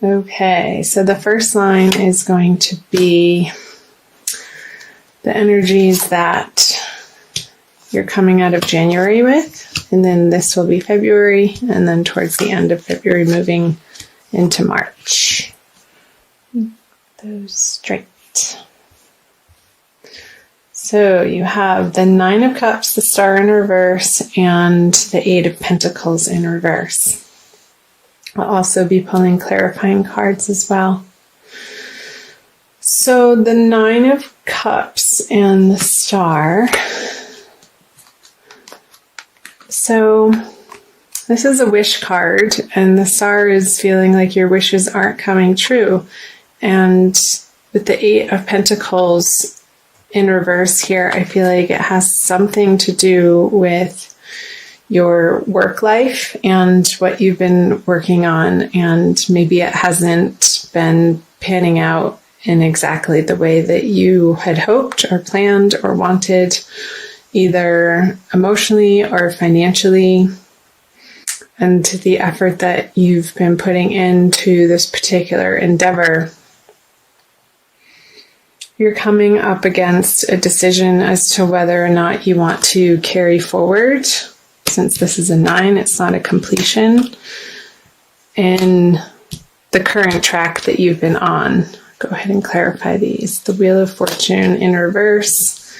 Okay, so the first line is going to be the energies that you're coming out of January with, and then this will be February, and then towards the end of February moving into March. Those straight. So you have the Nine of Cups, the Star in reverse, and the Eight of Pentacles in reverse. I'll also be pulling clarifying cards as well. So the Nine of Cups and the Star. So this is a wish card, and the Star is feeling like your wishes aren't coming true. And with the Eight of Pentacles in reverse here, I feel like it has something to do with your work life and what you've been working on, and maybe it hasn't been panning out in exactly the way that you had hoped or planned or wanted, either emotionally or financially, and the effort that you've been putting into this particular endeavor. You're coming up against a decision as to whether or not you want to carry forward. Since this is a 9, it's not a completion in the current track that you've been on. Go ahead and clarify these. The Wheel of Fortune in reverse.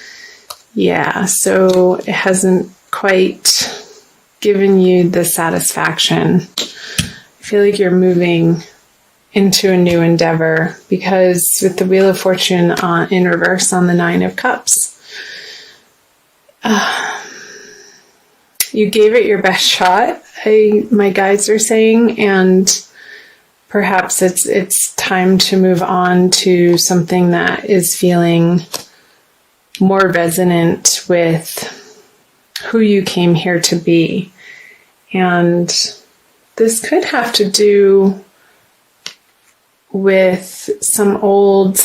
Yeah, so it hasn't quite given you the satisfaction. I feel like you're moving into a new endeavor, because with the Wheel of Fortune in reverse on the Nine of Cups, you gave it your best shot, my guides are saying, and perhaps it's time to move on to something that is feeling more resonant with who you came here to be. And this could have to do with some old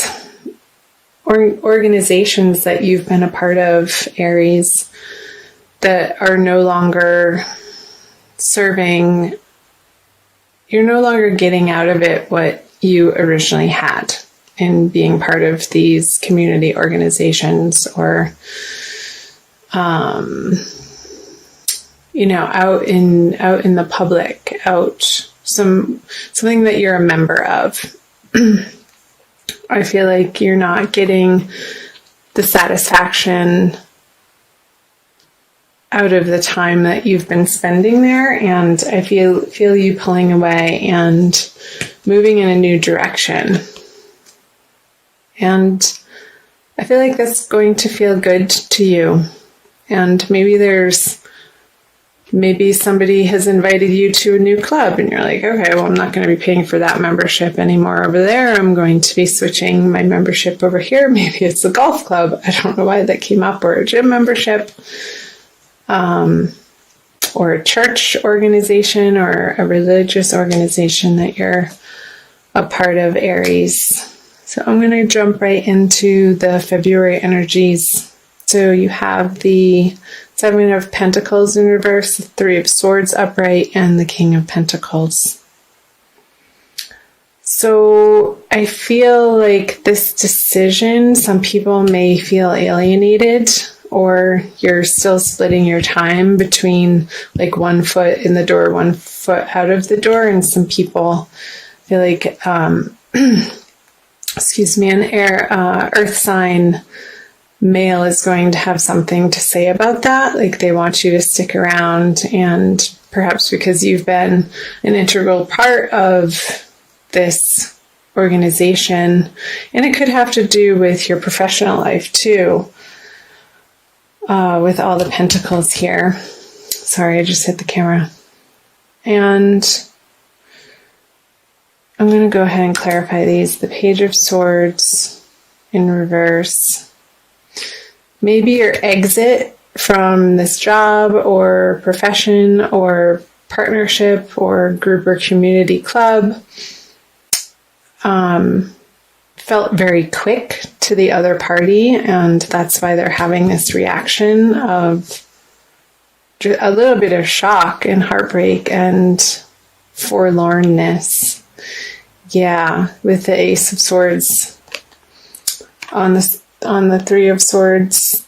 organizations that you've been a part of, Aries, that are no longer serving. You're no longer getting out of it what you originally had in being part of these community organizations, or out in the public, something that you're a member of. I feel like you're not getting the satisfaction out of the time that you've been spending there, and I feel you pulling away and moving in a new direction. And I feel like that's going to feel good to you. And maybe somebody has invited you to a new club, and you're like, okay, well, I'm not going to be paying for that membership anymore over there. I'm going to be switching my membership over here. Maybe it's a golf club. I don't know why that came up, or a gym membership, or a church organization, or a religious organization that you're a part of, Aries. So I'm going to jump right into the February energies. So you have the Seven of Pentacles in reverse, the Three of Swords upright, and the King of Pentacles. So I feel like this decision, some people may feel alienated, or you're still splitting your time between like 1 foot in the door, 1 foot out of the door, and some people feel like, an earth sign male is going to have something to say about that. Like they want you to stick around, and perhaps because you've been an integral part of this organization, and it could have to do with your professional life too, with all the pentacles here. Sorry, I just hit the camera. And I'm going to go ahead and clarify these. The Page of Swords in reverse. Maybe your exit from this job or profession or partnership or group or community club felt very quick to the other party, and that's why they're having this reaction of a little bit of shock and heartbreak and forlornness. Yeah, with the Ace of Swords on the Three of Swords.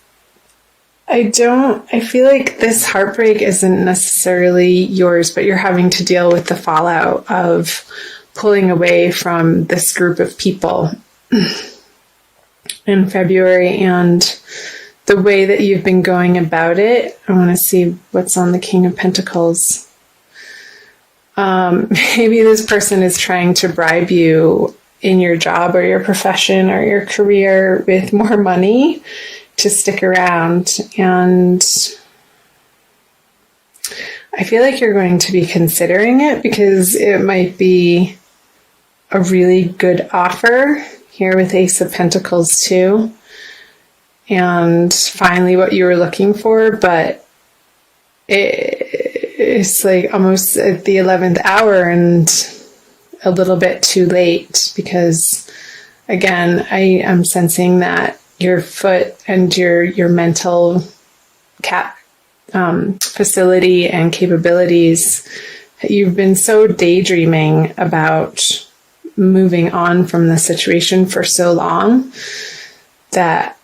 I feel like this heartbreak isn't necessarily yours, but you're having to deal with the fallout of pulling away from this group of people in February, and the way that you've been going about it. I want to see what's on the King of Pentacles. Maybe this person is trying to bribe you in your job or your profession or your career with more money to stick around. And I feel like you're going to be considering it because it might be a really good offer here with Ace of Pentacles too. And finally what you were looking for, but it's like almost at the 11th hour and a little bit too late, because again, I am sensing that your foot and your mental facility and capabilities, you've been so daydreaming about moving on from the situation for so long that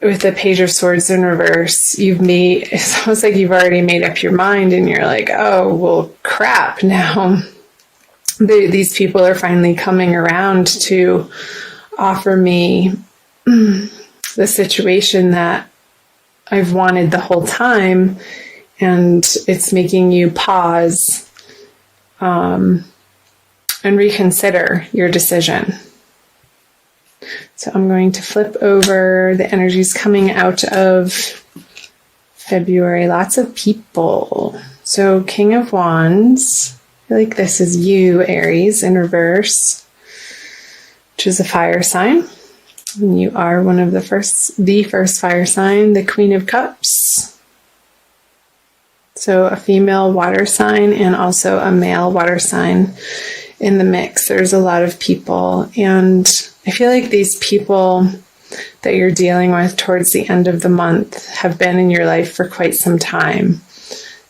with the Page of Swords in reverse, it's almost like you've already made up your mind and you're like, oh, well, crap. Now these people are finally coming around to offer me the situation that I've wanted the whole time. And it's making you pause and reconsider your decision. So I'm going to flip over the energies coming out of February. Lots of people. So King of Wands. I feel like this is you, Aries, in reverse, which is a fire sign. And you are one of the first fire sign, the Queen of Cups. So a female water sign and also a male water sign in the mix. There's a lot of people, and I feel like these people that you're dealing with towards the end of the month have been in your life for quite some time,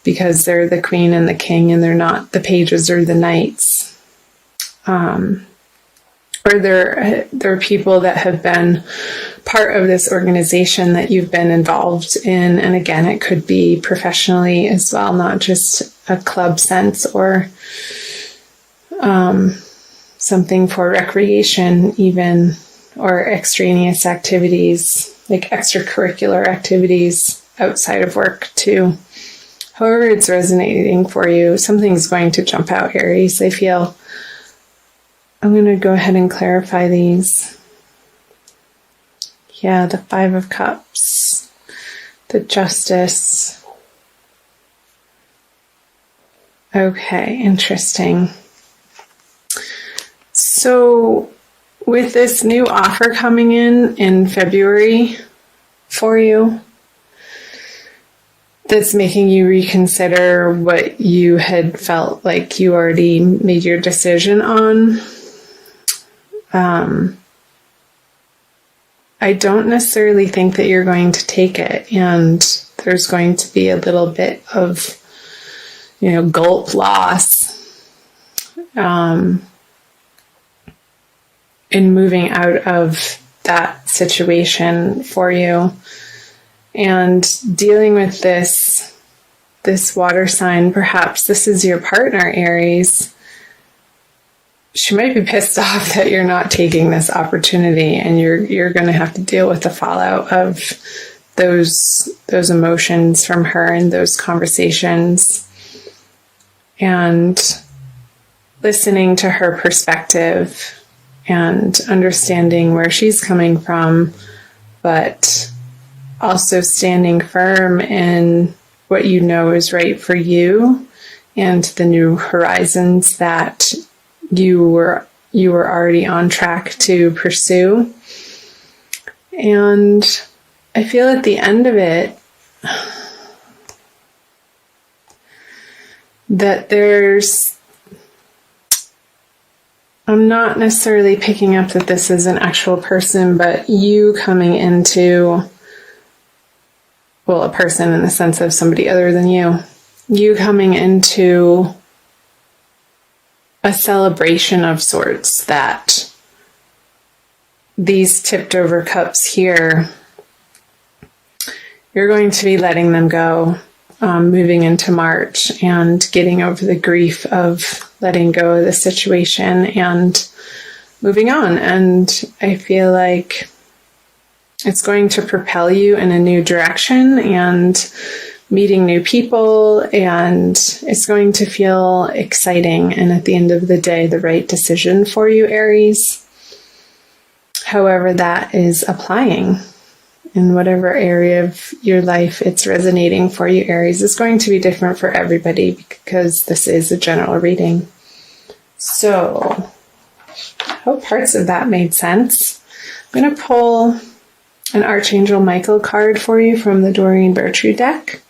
because they're the queen and the king and they're not the pages or the knights. Or they're people that have been part of this organization that you've been involved in. And again, it could be professionally as well, not just a club sense or something for recreation even, or extraneous activities, like extracurricular activities outside of work too. However it's resonating for you, something's going to jump out, Aries, I feel. I'm going to go ahead and clarify these. Yeah, the Five of Cups, the Justice. Okay, interesting. So with this new offer coming in February for you, that's making you reconsider what you had felt like you already made your decision on. I don't necessarily think that you're going to take it, and there's going to be a little bit of, gulp loss in moving out of that situation for you. And dealing with this water sign, perhaps this is your partner, Aries. She might be pissed off that you're not taking this opportunity, and you're going to have to deal with the fallout of those emotions from her and those conversations, and listening to her perspective and understanding where she's coming from, but also standing firm in what you know is right for you and the new horizons that you were already on track to pursue. And I feel at the end of it that I'm not necessarily picking up that this is an actual person, but you coming into, well, a person in the sense of somebody other than you coming into a celebration of sorts, that these tipped over cups here, you're going to be letting them go, moving into March and getting over the grief of letting go of the situation and moving on. And I feel like it's going to propel you in a new direction and meeting new people, and it's going to feel exciting and at the end of the day the right decision for you, Aries. However that is applying in whatever area of your life it's resonating for you, Aries, is going to be different for everybody because this is a general reading. So I hope parts of that made sense. I'm going to pull an Archangel Michael card for you from the Doreen Virtue deck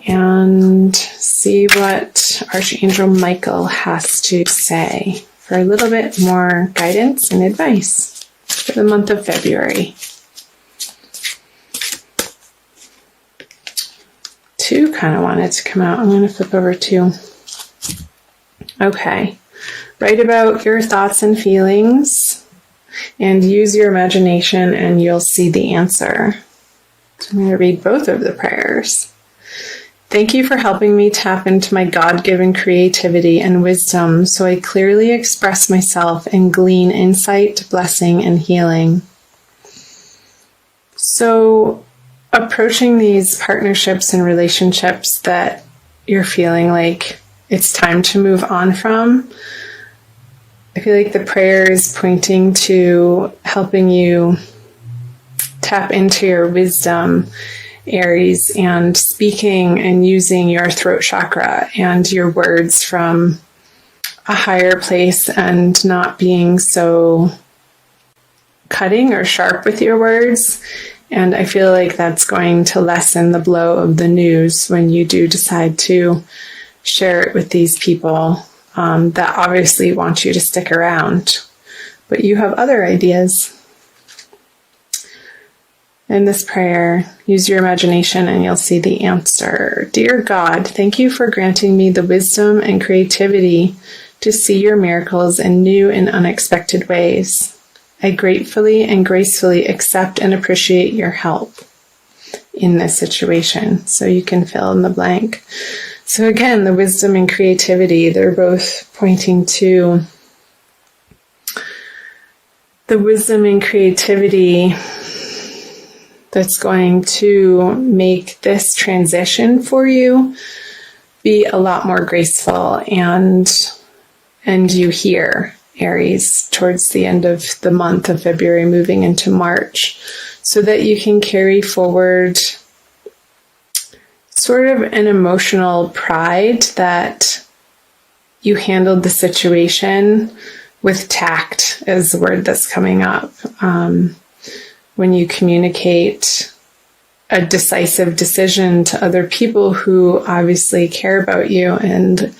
and see what Archangel Michael has to say for a little bit more guidance and advice for the month of February. 2 kind of wanted to come out. I'm going to flip over 2. Okay. Write about your thoughts and feelings and use your imagination and you'll see the answer. So I'm going to read both of the prayers. Thank you for helping me tap into my God-given creativity and wisdom so I clearly express myself and glean insight, blessing, and healing. So, approaching these partnerships and relationships that you're feeling like it's time to move on from, I feel like the prayer is pointing to helping you tap into your wisdom, Aries, and speaking and using your throat chakra and your words from a higher place and not being so cutting or sharp with your words. And I feel like that's going to lessen the blow of the news when you do decide to share it with these people that obviously want you to stick around. But you have other ideas. In this prayer, use your imagination and you'll see the answer. Dear God, thank you for granting me the wisdom and creativity to see your miracles in new and unexpected ways. I gratefully and gracefully accept and appreciate your help in this situation. So you can fill in the blank. So again, the wisdom and creativity, they're both pointing to the wisdom and creativity that's going to make this transition for you be a lot more graceful and you here, Aries, towards the end of the month of February, moving into March, so that you can carry forward sort of an emotional pride that you handled the situation with tact is the word that's coming up. When you communicate a decisive decision to other people who obviously care about you and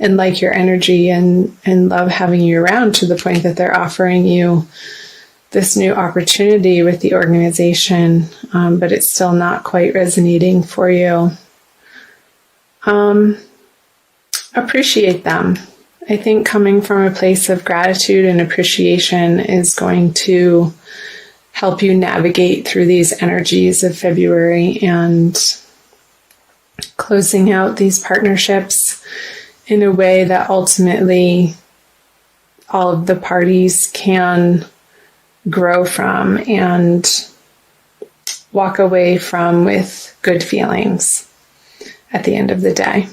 like your energy and love having you around to the point that they're offering you this new opportunity with the organization, but it's still not quite resonating for you. Appreciate them. I think coming from a place of gratitude and appreciation is going to help you navigate through these energies of February and closing out these partnerships in a way that ultimately all of the parties can grow from and walk away from with good feelings at the end of the day.